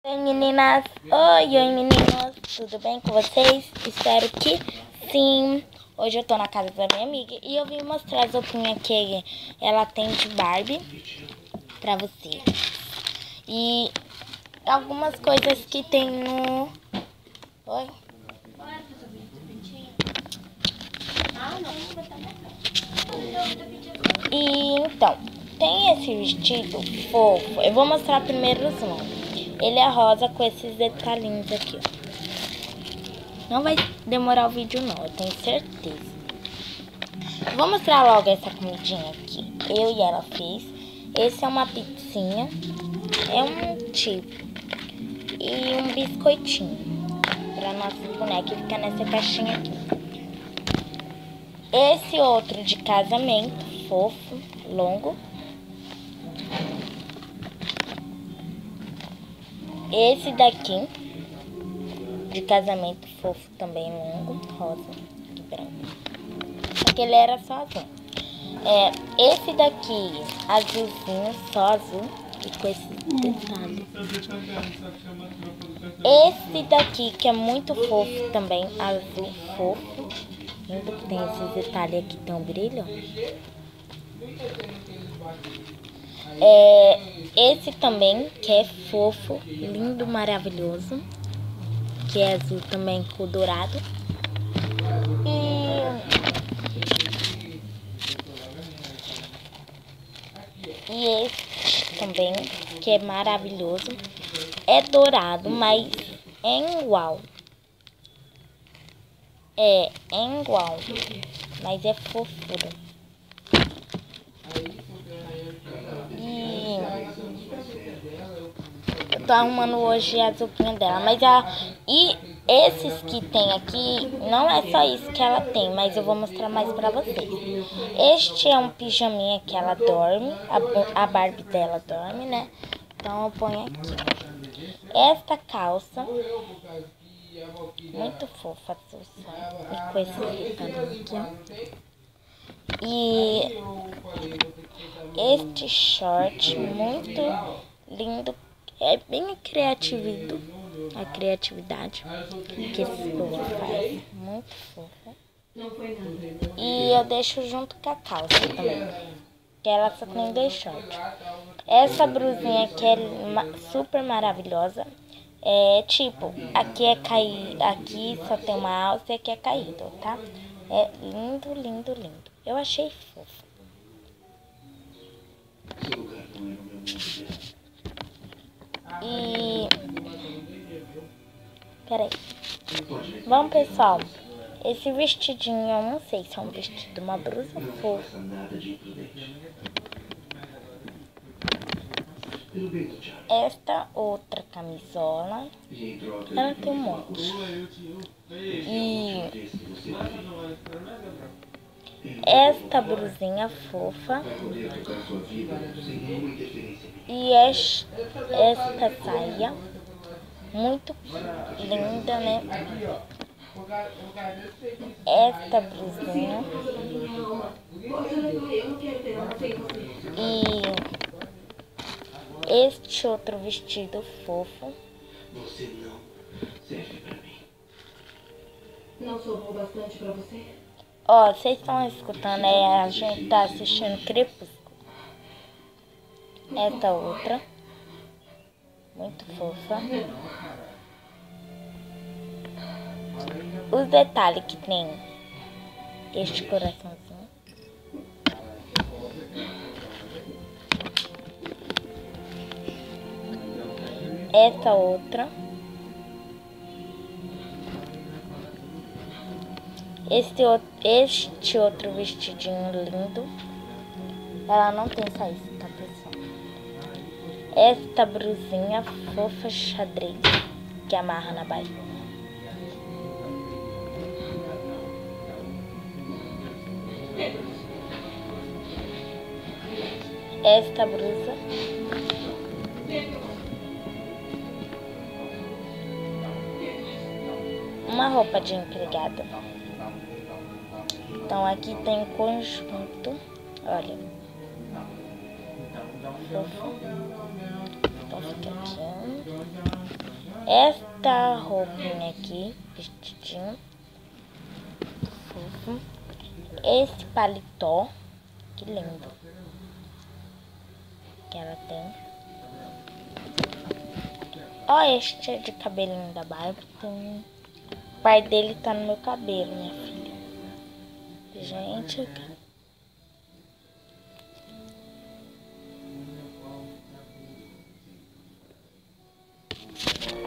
Oi meninas, oi meninos, tudo bem com vocês? Espero que sim. Hoje eu tô na casa da minha amiga e eu vim mostrar as roupinhas que ela tem de Barbie pra vocês. E algumas coisas que tem no... Oi? E então, tem esse vestido fofo. Eu vou mostrar primeiro os nomes. Ele é rosa com esses detalhinhos aqui, ó. Não vai demorar o vídeo não, eu tenho certeza. Vou mostrar logo essa comidinha aqui. Eu e ela fez. Esse é uma pizzinha. É um tipo. E um biscoitinho. Pra nosso boneco ficar nessa caixinha aqui. Esse outro de casamento, fofo, longo. Esse daqui, de casamento fofo também, longo, rosa e branco. Aquele era só azul. Esse daqui, azulzinho, só azul e com esses detalhes. Esse daqui, que é muito fofo também, azul fofo. Lindo, que tem esses detalhes aqui, tem um brilho. Esse também, que é fofo, lindo, maravilhoso. Que é azul também com dourado. E esse também, que é maravilhoso. É dourado, mas é igual. É igual, mas é fofura. E eu tô arrumando hoje as roupinhas dela, mas e esses que tem aqui, não é só isso que ela tem, mas eu vou mostrar mais pra vocês. Este é um pijaminha que ela dorme, a Barbie dela dorme, né? Então eu ponho aqui. Esta calça, muito fofa, e com esse detalhe aqui, ó. E este short, muito lindo, é bem criativo, a criatividade que esse povo faz, muito fofo. E eu deixo junto com a calça também, que ela só tem 2 shorts. Essa blusinha aqui é super maravilhosa. É tipo, aqui é caído, aqui só tem uma alça e aqui é caído, tá? É lindo, lindo, lindo. Eu achei fofo. E... peraí. Bom, pessoal, esse vestidinho, eu não sei se é um vestido, uma blusa fofa. Esta outra camisola, ela tem um monte. E esta blusinha fofa. E esta saia, muito linda, né? Esta blusinha. E este outro vestido fofo. Você não serve pra mim. Não sou bom bastante pra você? Ó, vocês estão escutando, a gente tá assistindo Crepúsculo. Esta outra, muito fofa. Os detalhes que tem este coraçãozinho. Essa outra. Este outro vestidinho lindo. Ela não tem saída, tá, pessoal? Esta blusinha fofa xadrez, que amarra na barriga. Esta blusa. Uma roupa de empregada. Então aqui tem conjunto. Olha. Fofo. Então fica aqui. Esta roupinha aqui, vestidinho fofo. Esse paletó, que lindo que ela tem. Ó, este é de cabelinho da Barbie. O pai dele tá no meu cabelo, minha filha. Gente,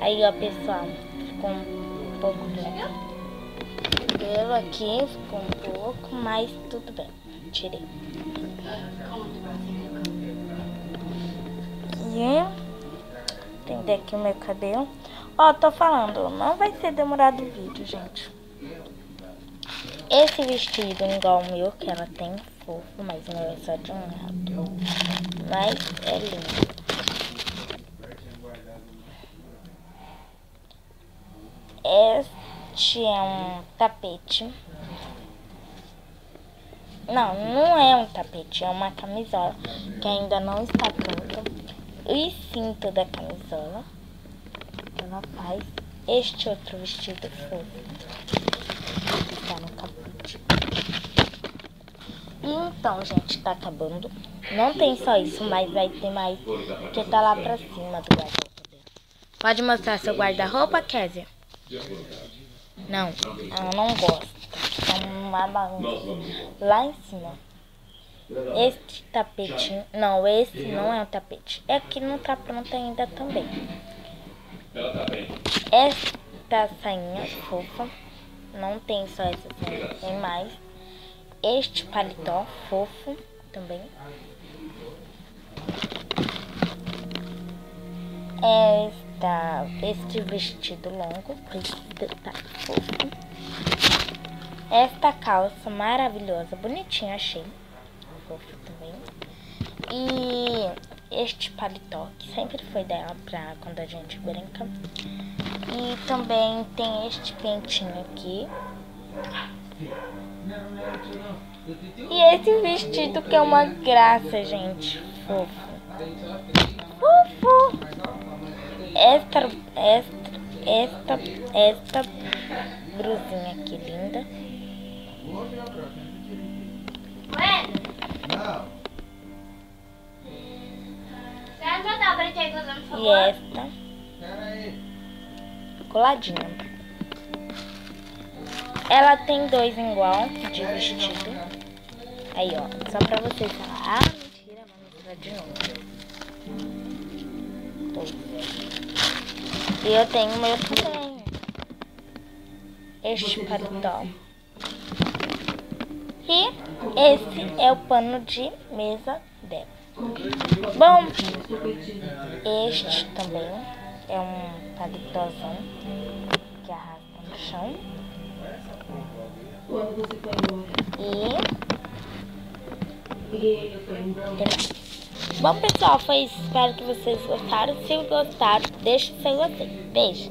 aí, ó, pessoal, ficou um pouco branco. Pelo aqui ficou um pouco, mas tudo bem. Tirei. E tender aqui o meu cabelo. Ó, tô falando, não vai ser demorado o vídeo, gente. Esse vestido igual o meu, que ela tem, fofo, mas o meu é só de um lado. Mas é lindo. Este é um tapete. Não, não é um tapete, é uma camisola que ainda não está pronta. O cinto da camisola ela faz. Este outro vestido fofo tá no caput. E então, gente, tá acabando. Não tem só isso, mas vai ter mais, porque tá lá pra cima do guarda-roupa dela. Pode mostrar seu guarda-roupa, Kézia? Não, ela não gosta. Tá uma bagunça lá em cima. Este tapetinho... Não, esse não é um tapete. É que não tá pronto ainda também. Esta sainha fofa. Não tem só essa sainha, tem mais. Este paletó fofo também. Este vestido longo, tá fofo. Esta calça maravilhosa, bonitinha, achei. Fofo também. E este paletó, que sempre foi dela pra quando a gente brinca. E também tem este pentinho aqui. E esse vestido que é uma graça, gente. Fofo. Fofo. Esta brusinha aqui linda. E esta coladinha. Ela tem dois igual de vestido. Aí, ó, só pra vocês falar. Ah, mentira, vou mostrar de novo. E eu tenho o meu também. Este paletó. E esse é o pano de mesa dela. Bom, este também é um paletózão que arrasta no chão. Bom, pessoal, foi isso. Espero que vocês gostaram. Se gostaram, deixe o seu gostei. Beijo.